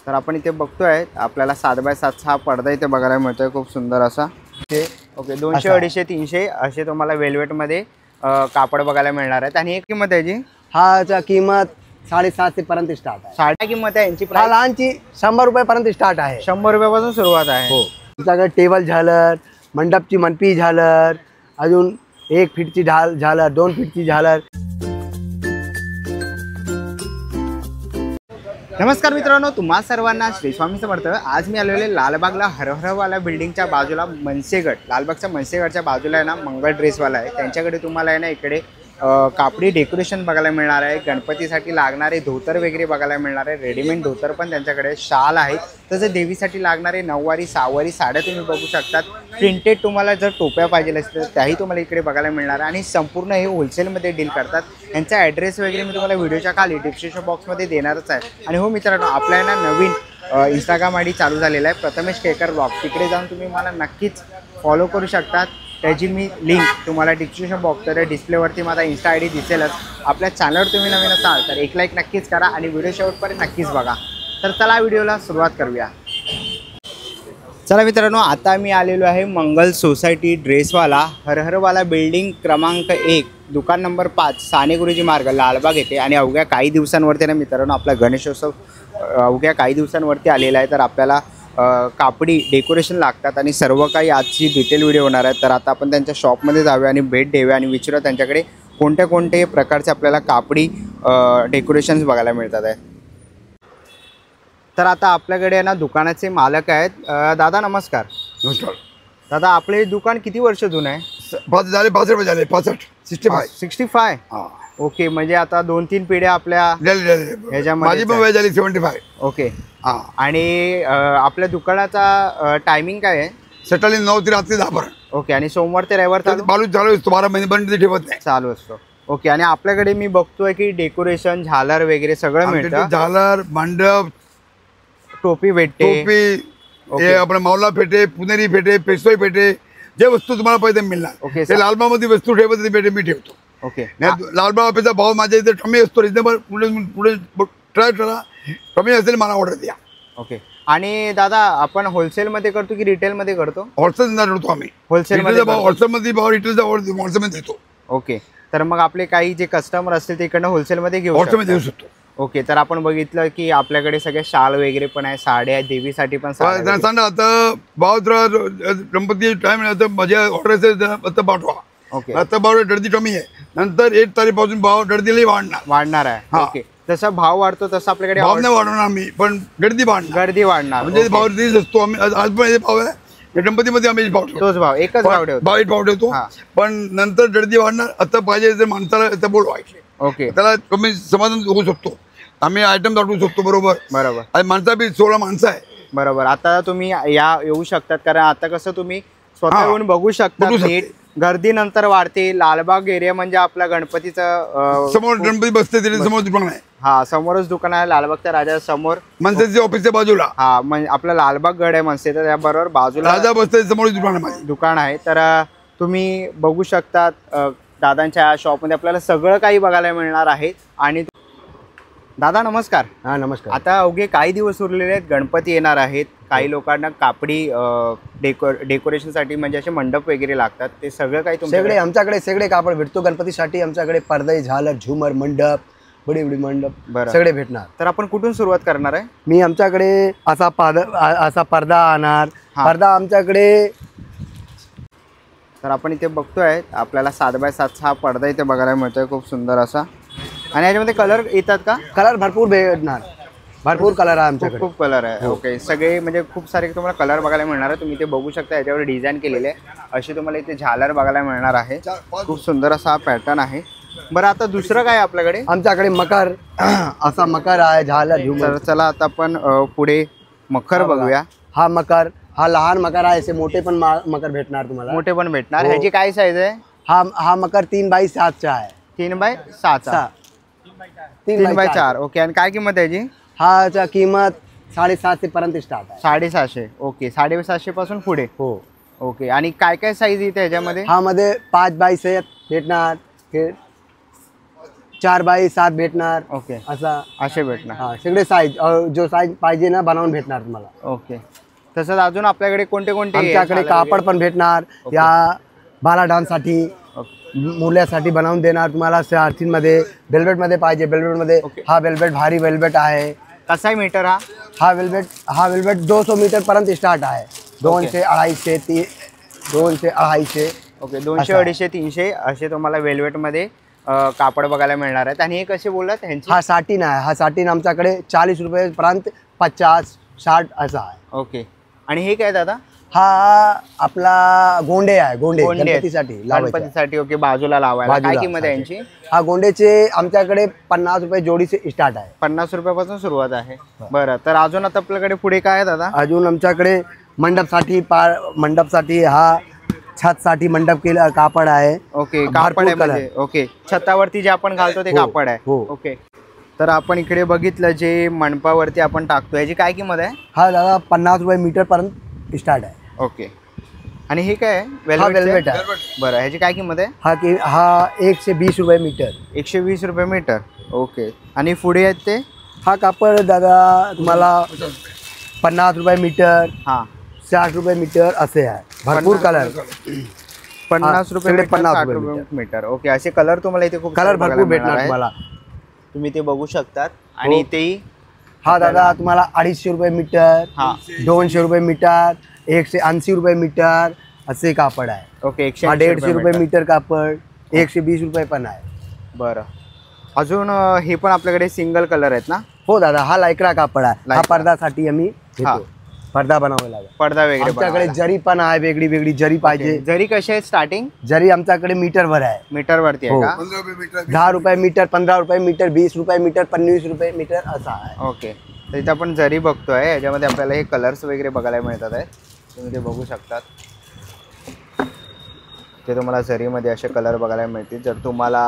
तर आपण इथे बघतोय आपल्याला 7x7 हा पडदा इथे बघायला मिळतोय, खूप सुंदर असा। ओके 200, 250, 300 असे तुम्हाला वेल्वेट मध्ये कापड बघायला मिळणार आहेत। आणि एक किंमत आहे जी हा किंमत 750 पर्यंत स्टार्ट आहे। साड्या किंमत आहे यांची हा लहानची 100 रुपये पर्यंत स्टार्ट आहे। 100 रुपयापासून सुरुवात आहे। हो, तुमच्याकडे टेबल झालर, मंडपची मनपी झालर, अजून 1 फीटची झालर, 2 फीटची झालर। नमस्कार मित्रांनो, तुम्हा सर्वांना श्री स्वामी समर्थ। आज मी आलेले लालबागला हरहरवाला बिल्डिंगच्या बाजूला मनसेगड, लालबागच्या मनसेगडच्या बाजूला आहे ना मंगल ड्रेसवाला आहे। त्यांच्याकडे तुम्हाला आहे ना इकडे कापडी डेकोरेशन बघायला मिळणार आहे। गणपतीसाठी लागणारे धोतर वगैरे बघायला मिळणार आहे। रेडीमेड धोतर पण त्यांच्याकडे, शाल आहेत, तसं देवीसाठी लागणारे नऊवारी सहावारी साड्या तुम्ही बघू शकतात। प्रिंटेड तुम्हाला जर टोप्या पाहिजे असतील तर त्याही तुम्हाला इकडे बघायला मिळणार आहे। आणि संपूर्ण हे होलसेलमध्ये डील करतात। यांचा ॲड्रेस वगैरे मी तुम्हाला व्हिडिओच्या खाली डिस्क्रिप्शन बॉक्समध्ये देणारच आहे। आणि हो मित्रांनो, आपल्याला नवीन इंस्टाग्राम आय डी चालू झालेला आहे, प्रथमेश केकर ब्लॉग। तिकडे जाऊन तुम्ही मला नक्कीच फॉलो करू शकतात। त्याची मी लिंक तुम्हाला डिस्क्रिप्शन बॉक्समध्ये डिस्प्लेवरती माझा इंस्टा आय डी दिसेलच। आपल्या चॅनलवर तुम्ही नवीन असाल तर एक लाईक नक्कीच करा आणि व्हिडिओ शेवटपर्यंत नक्कीच बघा। तर चला व्हिडिओला सुरुवात करूया। चला मित्रांनो, आता मी आलेलो आहे मंगल सोसायटी ड्रेसवाला, हरहरवाला बिल्डिंग क्रमांक 1, दुकान नंबर 5, साने गुरुजी मार्ग, लालबाग येथे। आणि अवघ्या काही दिवसांवरती ना मित्रांनो आपला गणेशोत्सव अवघ्या काही दिवसांवरती आलेला आहे। तर आपल्याला कापडी डेकोरेशन लागतात आणि सर्व काही आजची डिटेल व्हिडिओ होणार आहे। तर आता आपण त्यांच्या शॉपमध्ये जाऊया आणि भेट देऊया आणि विचारूया त्यांच्याकडे कोणत्या कोणते प्रकारचे आपल्याला कापडी डेकोरेशन्स बघायला मिळतात आहे। तर आता आपल्याकडे ना दुकानाचे मालक आहेत। दादा नमस्कार। नमस्कार दादा, आपले दुकान किती वर्ष जुनं आहे? 65 हां, ओके। म्हणजे आता 2-3 पिढ्या आपल्या ह्याच्यामध्ये, माझी पण वय झाली 75। ओके हां। आणि आपल्या दुकानाचा टायमिंग काय आहे? सकाळी 9 ते रात्री 10 पर्यंत। ओके। आणि सोमवार ते रविवार चालू असतो, 12 महिने बंद ठेवत नाही, चालू असतो। ओके। आणि आपल्याकडे मी बघतोय की डेकोरेशन, झालर वगैरे सगळं मिळतं। झालर, मंडप, टोपी भेटते, टोपी, हे आपण मावला फेटे, पुणेरी फेटे, पेशवाई फेटे, जे वस्तू तुम्हाला पाहिजे मिळणार। ओके। ते लालबागमध्ये वस्तू ठेवत भेटे मी ठेवतो। ओके। लालबागचा भाव माझ्या इथे कमी असतो, रिजनेबल, पुढे ट्राय करा, कमी असेल मला ऑर्डर द्या। ओके। आणि दादा, आपण होलसेलमध्ये करतो की रिटेलमध्ये करतो? होलसेल करतो आम्ही। होलसेलमध्ये भाव, होलसेलमध्ये भाव, रिटेलचा होलसेलमध्ये देतो। ओके। तर मग आपले काही जे कस्टमर असतील ते इकडनं होलसेलमध्ये घेऊ शकतो। ओके। तर आपण बघितलं की आपल्याकडे सगळे शाल वगैरे पण आहे, साड्या आहेत, देवीसाठी पण साड्या। सांगा आता भाव गणपती टाइम माझ्या ऑर्डर आता पाठवा। ओके। आता भाव गर्दी कमी आहे, नंतर 1 तारीखपासून भाव गर्दीला वाढणार आहे। ओके। जसा भाव वाढतो तसं आपल्याकडे भाव नाही वाढवणार आम्ही, पण गर्दी वाढणार। म्हणजे भाव दिस असतो आम्ही, आज पण हे भाव आहे गणपतीमध्ये आम्ही भाव ठेवतो, तोच भाव, एकच भाव ठेवतो। पण नंतर गर्दी वाढणार, आता पाहिजे तर माणसाला बोलवायचे। ओके। त्याला कमी समाधान होऊ शकतो, आम्ही आयटम दाखवू शकतो। बरोबर आणि माणसा बी 16 माणसं आहे। बरोबर। आता तुम्ही येऊ शकतात, कारण आता कसं तुम्ही स्वतः येऊन बघू शकता। गर्दी नंतर वाढते। लालबाग एरिया म्हणजे आपला गणपतीचं समोर गणपती बसते, समोर दुकान आहे। हा, समोरच दुकान आहे लालबागच्या राजा समोर, मनसेच्या ऑफिसच्या बाजूला। हा, म्हणजे आपला लालबाग गड आहे मनसे, तर त्याबरोबर बाजूला राजा बसते, समोर दुकान आहे। तर तुम्ही बघू शकतात दादांच्या शॉपमध्ये आपल्याला सगळं काही बघायला मिळणार आहे। आणि दादा नमस्कार। हां नमस्कार। आता अवघे काही दिवस उरलेले आहेत, गणपती येणार आहेत। काही लोकांना कापडी डेकोरेशनसाठी म्हणजे असे मंडप वगैरे लागतात, ते सगळं काही तुमच्याकडे? आमच्याकडे सगळे कापड भेटतो गणपतीसाठी। आमच्याकडे पडदा, झालर, झुमर, मंडप, बडी मंडप सगळे भेटणार। तर आपण कुठून सुरुवात करणार आहे? मी आमच्याकडे असा पडदा आणणार। पडदा आमच्याकडे, तर आपण इथे बघतोय आपल्याला 7x7 हा पडदा इथे बघायला मिळतोय, खूप सुंदर असा। आणि याच्यामध्ये कलर येतात का? कलर भरपूर भेटणार, भरपूर कलर आहे आमच्याकडे, खूप कलर आहे। ओके। सगळे म्हणजे खूप सारे तुम्हाला कलर बघायला मिळणार आहे। तुम्ही इथे बघू शकता, याच्यावर डिझाईन केलेले आहे अशी तुम्हाला इथे झालर बघायला मिळणार आहे। खूप सुंदर असा हा पॅटर्न आहे। बरं, आता दुसरं काय आपल्याकडे? आमच्याकडे मकर, असा मकर आहे, झालर, झुमर। चला आता आपण पुढे मकर बघूया। हा मकर, हा लहान मकर आहे, असे मोठे पण मकर भेटणार तुम्हाला, मोठे पण भेटणार। ह्याची काय साईज आहे? हा मकर 3x7 आहे। 3x7, 3x4। ओके। आणि काय किंमत आहे याची? हा किंमत 750 पर्यंत स्टार्ट आहे। 750। ओके। 750 पासून पुढे? हो। ओके। आणि काय काय साईज येते ह्याच्यामध्ये? हा मध्ये 5x7 भेटणार, 4x7 भेटणार ओके असा. असे भेटणार. हा सगळे साईज जो साईज पाहिजे ना बनवून भेटणार तुम्हाला. ओके. तसंच अजून आपल्याकडे कोणते कोणते आमच्याकडे कापड पण भेटणार. या बाला डान्ससाठी मुलासाठी बनवून देणार तुम्हाला. सार्थीमध्ये वेल्वेटमध्ये पाहिजे, वेल्वेटमध्ये. हा वेल्वेट भारी वेल्वेट आहे. कसा आहे मीटर हा? हा वेल्वेट 200 मीटर पर्यंत स्टार्ट आहे. 200, 250, 200, 250. ओके. 200, 250, 300 असे तुम्हाला वेल्वेटमध्ये कापड बघायला मिळणार आहेत. आणि हे कसे बोललात ह्यांची? हा साटीन आहे. हा साटीन आमच्याकडे 40 रुपये पर्यंत 50, 60 असा आहे. ओके. आणि हे काय दादा? हा आपला गोंडे आहे. गोंडे गणपतीसाठी लावायचे. गणपतीसाठी. ओके. बाजूला लावायला काय किंमत आहे यांची? हा गोंडेचे आमच्याकडे 50 रुपये जोडीचे स्टार्ट आहे. 50 रुपयापासून सुरुवात आहे. बरं. तर अजून आता आपल्याकडे पुढे काय आहे दादा? अजून आमच्याकडे मंडपसाठी हा छतसाठी मंडप केलं कापड आहे. ओके. कापड आहे म्हणजे. ओके. छतावरती जे आपण घालतो ते कापड आहे. ओके. तर आपण इकडे बघितलं जे मंडपावरती आपण टाकतो याची काय किंमत आहे? हा दादा 50 रुपये मीटर पर्यंत स्टार्ट आहे. ओके. आणि हे काय आहे? वेल्वेट आहे. बरं. ह्याची काय किंमत आहे? हा 120 रुपये मीटर. 120 रुपये मीटर. ओके. आणि पुढे आहेत ते? हा कापड दादा तुम्हाला 50 रुपये मीटर, हां 60 रुपये मीटर असे आहे. भरपूर कलर. 50 रुपये मीटर, 50 60 रुपये मीटर. ओके. असे कलर तुम्हाला इथे खूप कलर भरपूर भेटणार तुम्हाला. तुम्ही ते बघू शकतात. आणि तेही हा दादा तुम्हाला 250 रुपये मीटर, हां 200 रुपये मीटर, 180 रुपये मीटर असे कापड आहे. ओके. 150 रुपये मीटर कापड, 120 रुपये पण आहे. बरं. अजून हे पण आपल्याकडे सिंगल कलर आहेत ना? हो दादा. हा लायक्रा कापड आहे. हा पडदासाठी आम्ही घेतो. पडदा बनवायला पडदा वगैरे आमच्याकडे जरी पण आहे. वेगळी वेगळी जरी पाहिजे. जरी कशी आहे स्टार्टिंग? जरी आमच्याकडे मीटरवर आहे. मीटरवरती आहे का? 10 रुपये मीटर, 15 रुपये मीटर, 20 रुपये मीटर, 25 रुपये मीटर असा आहे. ओके. तर इथे आपण जरी बघतोय. याच्यामध्ये आपल्याला हे कलर्स वगैरे बघायला मिळतात आहेत. तुम्ही ते बघू शकतात. ते तुम्हाला जरीमध्ये असे कलर बघायला मिळतील. जर तुम्हाला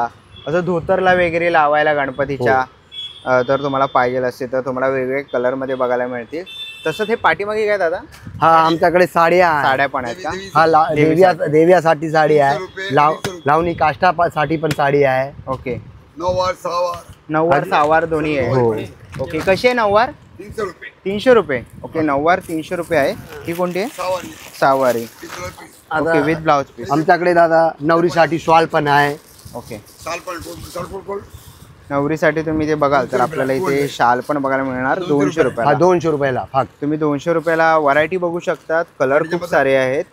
असं धोतरला वगैरे लावायला गणपतीच्या तर तुम्हाला पाहिजे असेल तर तुम्हाला वेगवेगळे कलरमध्ये बघायला मिळतील. तसंच हे पाठीमागे काय दादा? हा आमच्याकडे साड्या पण आहेत का? हा देव्यासाठी साडी आहे. लावणी काष्टासाठी पण साडी आहे. ओके. नऊवार सहावार दोन्ही आहे. ओके. कशी आहे नऊवार? 300 रुपये. ओके. नऊवार 300 रुपये आहे. ही कोणती आहे? सहावारी. ओके. With blouse piece. आमच्याकडे दादा नवरीसाठी शॉल पण आहे. ओके. नवरीसाठी तुम्ही ते बघाल तर आपल्याला इथे शाल पण बघायला मिळणार 200 रुपयाला. 200 रुपयाला फक्त. तुम्ही 200 रुपयाला व्हरायटी बघू शकतात. कलर खूप सारे आहेत.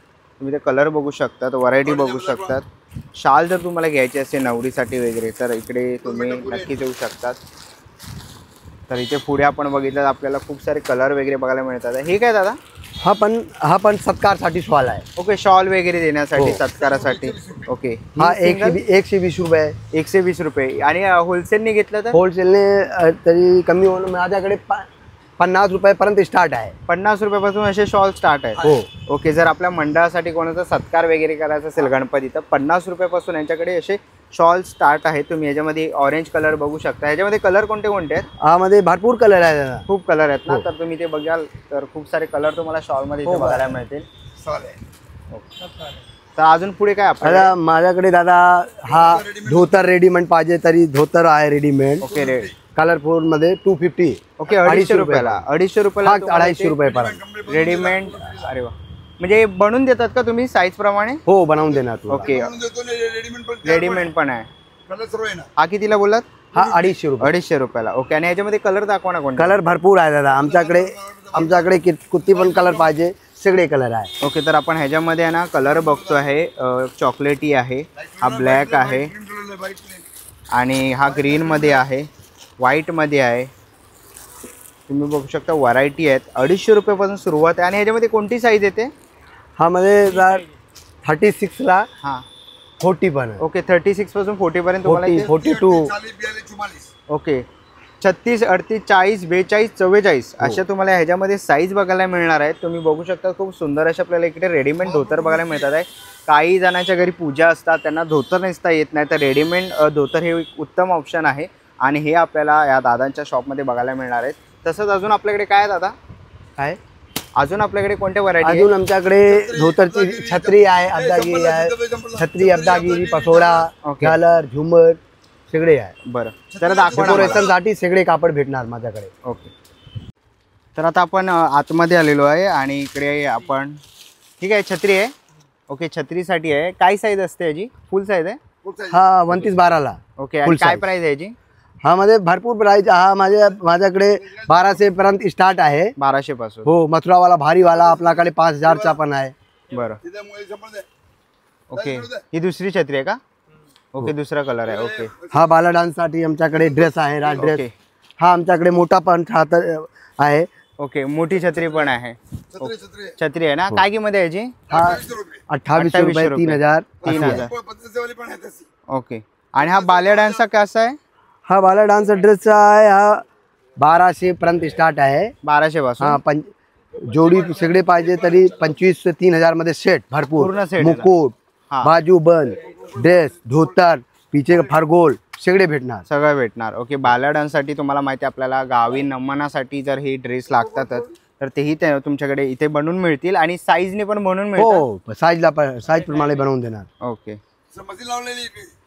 तुम्ही ते कलर बघू शकतात, व्हरायटी बघू शकतात. शाल जर तुम्हाला घ्यायची असेल नवरीसाठी वगैरे तर इकडे तुम्ही नक्कीच येऊ शकतात. तर इथे पुढे आपण बघितलं आपल्याला खूप सारे कलर वगैरे बघायला मिळतात. हे काय दादा? हा पण सत्कारसाठी शॉल आहे. ओके. शॉल वगैरे देण्यासाठी सत्कारासाठी. ओके. हा 120 रुपये. 120 रुपये. आणि होलसेलने घेतलं तर? होलसेलने तरी कमी होऊन माझ्याकडे 50 रुपयापर्यंत स्टार्ट आहे. 50 रुपयापासून असे शॉल स्टार्ट आहे. हो. ओके. जर आपल्या मंडळासाठी कोणाचा सत्कार वगैरे करायचा असेल गणपती तर 50 रुपयापासून यांच्याकडे असे शॉल स्टार्ट आहे. तुम्ही याच्यामध्ये ऑरेंज कलर बघू शकता. ह्याच्यामध्ये कलर कोणते कोणते आहेत? यामध्ये भरपूर कलर आहे. खूप कलर आहेत ना? तर तुम्ही ते बघाल तर खूप सारे कलर तुम्हाला शॉलमध्ये इथे बघायला मिळतील. तर अजून पुढे काय आपल्याला? माझ्याकडे दादा हा धोतर रेडीमेड पाहिजे तरी धोतर आहे रेडीमेड. ओके. कलरफुल मध्ये 250. ओके. 250 रुपयाला. 250 रुपयाला 250 रुपयापर्यंत रेडीमेड. अरे वा. म्हणजे बनवून देतात का तुम्ही साईज प्रमाणे? हो बनवून देणार. ओके. रेडीमेड पण आहे. हा कितीला बोललात? हा 250 रुपये. 250 रुपयाला. ओके. आणि ह्याच्यामध्ये कलर दाखवा ना कोणते? कलर भरपूर आहे दादा आमच्याकडे किती पण कलर पाहिजे सगळे कलर आहे. ओके. तर आपण ह्याच्यामध्ये आहे ना कलर बघतो आहे. चॉकलेटी आहे, हा ब्लॅक आहे आणि हा ग्रीनमध्ये आहे, व्हाईटमध्ये आहे. तुम्ही बघू शकता व्हरायटी आहेत. 250 रुपयापासून सुरुवात आहे. आणि ह्याच्यामध्ये कोणती साईज येते? हा मध्ये 36ला हां 40 पण आहे. ओके. 36 पासून 40 पर्यंत तुम्हाला 42. ओके. 36, 38, 40, 42, 44 अशा तुम्हाला ह्याच्यामध्ये साईज बघायला मिळणार आहेत. तुम्ही बघू शकता खूप सुंदर अशा आपल्याला इकडे रेडीमेड धोतर बघायला मिळतात आहे. काही जणांच्या घरी पूजा असतात त्यांना धोतर नेसता येत नाही तर रेडीमेड धोतर हे एक उत्तम ऑप्शन आहे आणि हे आपल्याला या दादांच्या शॉपमध्ये बघायला मिळणार आहेत. तसंच अजून आपल्याकडे काय आहे दादा? काय अजून आपल्याकडे कोणत्या व्हरायटी? अजून आमच्याकडे धोतरची छत्री आहे, अब्दागिरी आहे. छत्री, अब्दागिरी, पसोडा, झालर, झुमर सगळे आहे. बरं तर दाखवा ना मला. डेकोरेशनसाठी सगळे कापड भेटणार माझ्याकडे. ओके तर आता आपण आतमध्ये आलेलो आहे आणि इकडे आपण ठीक आहे छत्री आहे. ओके छत्रीसाठी आहे. काय साईज असते याची? फुल साईज आहे. हा 29-12 ओके आणि काय प्राइस आहे याची? हा मध्ये भरपूर प्राइस. हा माझ्याकडे 1200 पर्यंत स्टार्ट आहे. 1200 पासून. हो मथुरावाला भारीवाला आपल्याकडे 5000चा पण आहे. बरं ओके ही दुसरी छत्री आहे का? ओके दुसरा कलर आहे. ओके हा बाला डान्स साठी आमच्याकडे ड्रेस आहे. राज ड्रेस. ओके हा आमच्याकडे मोठा पण आहे. ओके मोठी छत्री पण आहे. छत्री आहे ना. काय किंमत आहे याची? हा 2800 रुपये 3000. 3000. ओके आणि हा बाल्या डान्सचा कसा आहे? हा बाला डान्स ड्रेसचा आहे. हा 1200 पर्यंत स्टार्ट आहे. 1200 पासून. हा जोडी सगळे पाहिजे तरी 25 ते 3000 मध्ये सेट भरपूर. पूर्ण सेट मुकुट हा. बाजू बंद ड्रेस धोतर पीछे फरगोल सगळे भेटणार. सगळं भेटणार. ओके बाल्या डान्ससाठी तुम्हाला माहिती आहे आपल्याला गावी नमनासाठी जर हे ड्रेस लागतातच तर तेही तुमच्याकडे इथे बनवून मिळतील आणि साईजने पण बनवून मिळतात. हो साईज प्रमाणे बनवून देणार. ओके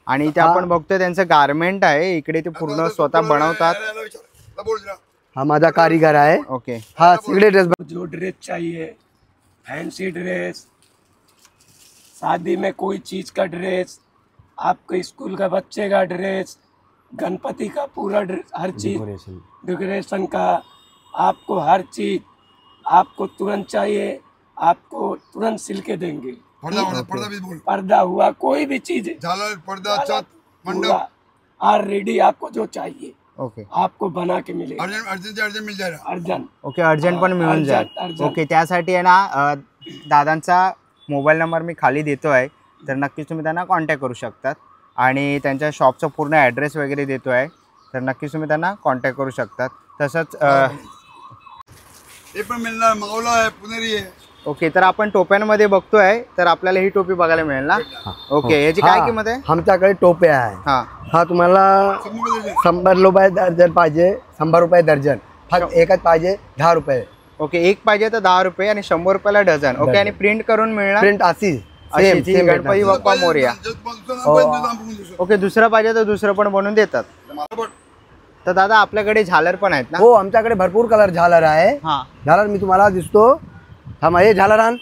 आणि इथे आपण बघतोय त्यांचं गारमेंट आहे. इकडे ते पूर्ण स्वतः बनवतात. हा माझा कारीगर आहे. ओके हा सगळे ड्रेस जो ड्रेस चाहिए, फैंसी ड्रेस, शादी में कोई चीज का ड्रेस, आपके स्कूल का बच्चे का ड्रेस, गणपति का पूरा ड्रेस, हर चीज डेकोरेशन का आपको हर चीज आपको तुरंत चाहिए, आपको तुरंत सिल के देंगे. पर्दा भी बोल. पर्दा हुआ कोई भी चीज झालर पर्दा छत मंडप ऑलरेडी आपको जो चाहिए ओके आपको बना के मिलेगा. अर्जंट मिल जाएगा. अर्जंट ओके अर्जंट पण मिळून जाईल. अर्जंट. ओके त्यासाठी आहे ना दादांचा मोबाईल नंबर मी खाली देतो आहे तर नक्कीच तुम्ही त्यांना कॉन्टॅक्ट करू शकतात आणि त्यांच्या शॉपचा पूर्ण ॲड्रेस वगैरे देतो आहे तर नक्कीच तुम्ही त्यांना कॉन्टॅक्ट करू शकतात. तसंच हे पण मिळणार. मावला आहे पुणेरी आहे. ओके तर आपण टोप्यांमध्ये बघतोय तर आपल्याला ही टोपी बघायला मिळेल ना. ओके याची काय किंमत आहे? आमच्याकडे टोपे आहे. हां हा तुम्हाला 100 रुपये दर्जन पाहिजे. 100 रुपये दर्जन. फक्त एकच पाहिजे 10 रुपये. ओके एक पाहिजे तर 10 रुपये आणि 100 रुपयाला डझन. ओके आणि प्रिंट करून मिळणार. प्रिंट अशी अशीच ही गणपती बाप्पा मोरया. ओके दुसरं पाहिजे तर दुसरं पण बनवून देतात. तर दादा आपल्याकडे झालर पण आहेत ना? हो आमच्याकडे भरपूर कलर झालर आहे. हां झालर मी तुम्हाला दिसतो. हा हे झालर आण.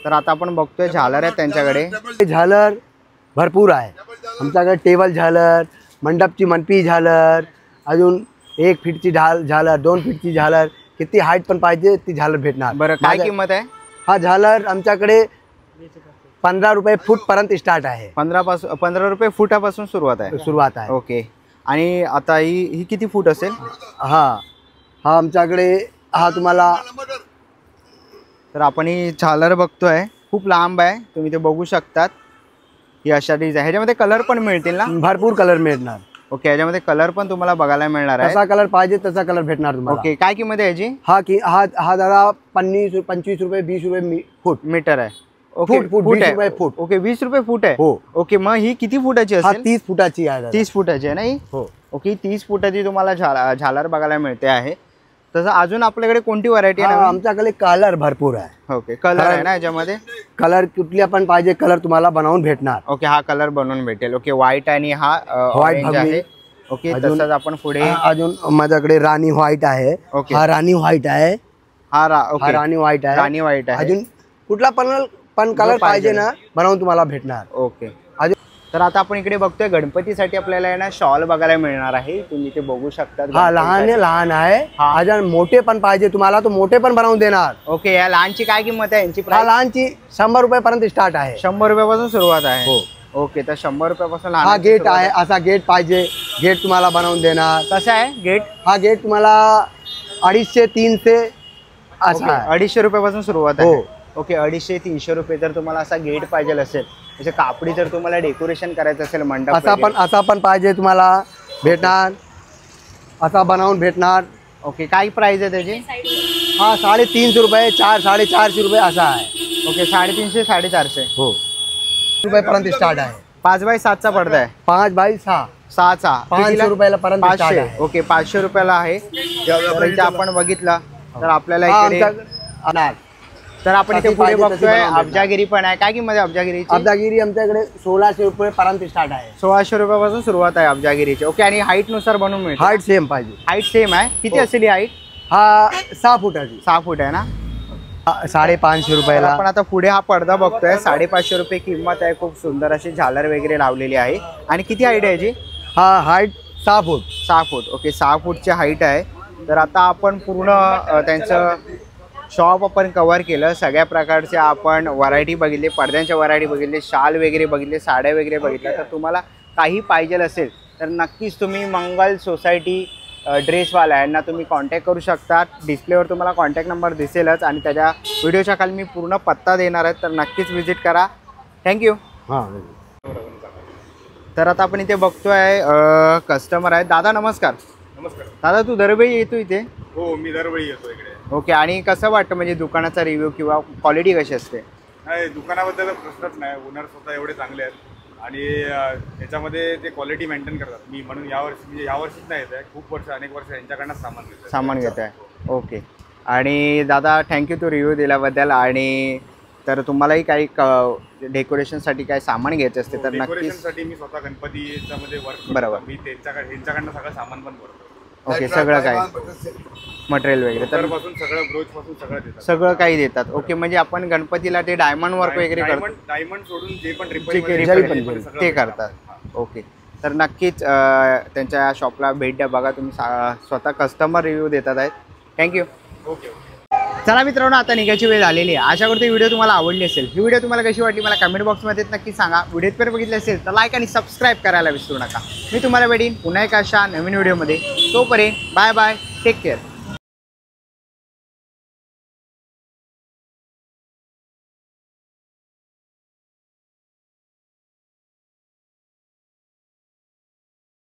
तर आता आपण बघतोय झालर आहेत त्यांच्याकडे. झालर भरपूर आहे आमच्याकडे. टेबल झालर, मंडपची मनपी झालर, अजून 1 फीटची झालर, 2 फीटची झालर, किती हाईट पण पाहिजे ती झालर भेटणार. बरं काय किंमत आहे? हा झालर आमच्याकडे 15 रुपये फूट पर्यंत स्टार्ट आहे. 15 रुपये फुटापासून सुरुवात आहे. ओके आणि आता ही किती फूट असेल? हा आमच्याकडे हा तुम्हाला तर आपण ही झालर बघतोय खूप लांब आहे. तुम्ही ते बघू शकतात. ही अशा डिझाईन ह्याच्यामध्ये कलर पण मिळतील ना? भरपूर कलर मिळणार. ओके ह्याच्यामध्ये कलर पण तुम्हाला बघायला मिळणार आहे. जसा कलर पाहिजे तसा कलर भेटणार तुम्हाला. ओके काय किंमत आहे याची? हा दादा 25 रुपये 20 रुपये फूट मीटर आहे. ओके फूट 20 रुपये फूट. ओके 20 रुपये फूट आहे. हो. ओके मग ही किती फुटाची हा असेल? 30 फुटाची आहे. 30 फुटाची आहे ना ही? हो. ओके 30 फुटाची तुम्हाला झालर बघायला मिळते आहे. तसं अजून आपल्याकडे कोणती व्हरायटी आहे? आमच्याकडे कलर भरपूर आहे. ओके कलर आहे ना याच्यामध्ये? कलर कुठल्या पण पाहिजे कलर तुम्हाला बनवून भेटणार. ओके हा कलर बनवून भेटेल. ओके व्हाईट आणि हा ऑरेंज आहे. ओके तसंच आपण पुढे अजून माझ्याकडे राणी व्हाईट आहे. ओके. हा राणी व्हाईट आहे. हा राणी व्हाईट आहे. राणी व्हाईट आहे. अजून कुठला पण कलर पाहिजे ना बनवून तुम्हाला भेटणार. ओके तर आता आपण इकडे बघतोय गणपतीसाठी आपल्याला आहे ना शॉल बघायला मिळणार आहे. तुम्ही ते बघू शकता. हा लहान आहे. अजून मोठे पण पाहिजे तुम्हाला तर मोठे पण बनवून देणार. ओके या लहानची काय किंमत आहे? यांची हा लहानची 100 रुपयापर्यंत स्टार्ट आहे. 100 रुपयापासून सुरुवात आहे. हो. ओके तर 100 रुपयापासून हा गेट आहे. असा गेट पाहिजे गेट तुम्हाला बनवून देणार. कसं आहे गेट? हा गेट तुम्हाला 250 300 असा आहे. 250 रुपयापासून सुरुवात आहे. हो. ओके 250-300 रुपये जर तुम्हाला असा गेट पाहिजे असेल म्हणजे कापडी जर तुम्हाला डेकोरेशन करायचं असेल मंडप असा पण पाहिजे तुम्हाला भेटणार. असा बनवून भेटणार. ओके काय प्राइस आहे त्याची? हा 350 रुपये 400-450 रुपये असा आहे. ओके 350-450 हो रुपयापर्यंत स्टार्ट आहे. 5x7चा पडदा आहे. 5x6 6चा 500 रुपयाला पर्यंत स्टार्ट 500. आहे. ओके 500 रुपयाला आहे. तर इथे आपण बघितलं तर आपल्याला हा इकडे आमच्या तर आपण इथे कशी पुढे पाहिजे तशी बघतोय बनवून देणार. अब्जागिरी पण आहे. काय किंमत आहे अब्जागिरीची? अब्दागिरी आमच्याकडे 1600 रुपये पर्यंत स्टार्ट आहे. 1600 रुपयापासून सुरुवात आहे अब्जागिरीची. ओके, आणि हाईट नुसार बनवून मिळते? हाईट सेम पाहिजे. हाईट सेम आहे. किती हो. असेल ही हाईट? हा 6 फुटाची. 6 फूट आहे ना. 550 तर रुपयाला. आपण आता पुढे हा पडदा बघतोय. 550 रुपये किंमत आहे. खूप सुंदर अशी झालर वगैरे लावलेली आहे. आणि किती हाईट आहे याची? हा हाईट 6 फूट. 6 फूट. ओके, 6 फूटची हाईट आहे. तर आता आपण पूर्ण त्यांचं शॉप आपण कव्हर केलं. सगळ्या प्रकारच्या आपण व्हरायटी बघितली, पडद्यांच्या व्हरायटी बघितली, शाल वगैरे बघितले, साड्या वगैरे बघितल्या. तर तुम्हाला काही पाहिजे असेल तर नक्कीच तुम्ही मंगल सोसायटी ड्रेसवाला यांना तुम्ही कॉन्टॅक्ट करू शकता. डिस्प्लेवर तुम्हाला कॉन्टॅक्ट नंबर दिसेलच आणि त्याच्या व्हिडिओच्या खाली मी पूर्ण पत्ता देणार आहे. तर नक्कीच व्हिजिट करा. थँक्यू. हां. तर आता आपण इथे बघतोय कस्टमर आहेत. दादा नमस्कार. नमस्कार. दादा तू दरवेळी येतो इथे? हो, मी दरवेळी येतो इकडे. ओके, आणि कसं वाटतं म्हणजे दुकानाचा रिव्ह्यू किंवा क्वालिटी कशी असते? नाही, दुकानाबद्दल प्रश्नच नाही. ओनर स्वतः एवढे चांगले आहेत आणि याच्यामध्ये ते क्वालिटी मेंटेन करतात. मी म्हणून यावर्षीच नाही येत आहे, खूप वर्ष, अनेक वर्ष यांच्याकडनंच सामान घेत आहे. ओके, आणि दादा थँक्यू तू रिव्ह्यू दिल्याबद्दल. आणि तर तुम्हालाही काही डेकोरेशनसाठी काही सामान घ्यायचं असते तर नक्कीच. डेकोरेशनसाठी मी स्वतः गणपती याच्यामध्ये वर्क. बरोबर. मी यांच्याकडनं सगळं सामान पण करतो. ओके, सगळं काही मटेरियल वगैरे तर सगळं काही देतात. ओके, म्हणजे आपण गणपतीला ते डायमंड वर्क वगैरे करतो. डायमंड सोडून जे पण ते करतात. ओके, तर नक्कीच त्यांच्या शॉपला भेट द्या. बघा तुम्ही स्वतः कस्टमर रिव्ह्यू देतात आहेत. थँक्यू. ओके. चला मित्रांनो, आता निघायची वेळ झालेली आहे. आशा करतो व्हिडिओ तुम्हाला आवडली असेल. ही व्हिडिओ तुम्हाला कशी वाटली मला कमेंट बॉक्समध्ये नक्की सांगा. व्हिडिओत बघितले असेल तर लाईक आणि सबस्क्राईब करायला विसरू नका. मी तुम्हाला भेटीन पुन्हा एका अशा नवीन व्हिडिओमध्ये. तोपर्यंत बाय बाय, टेक केअर.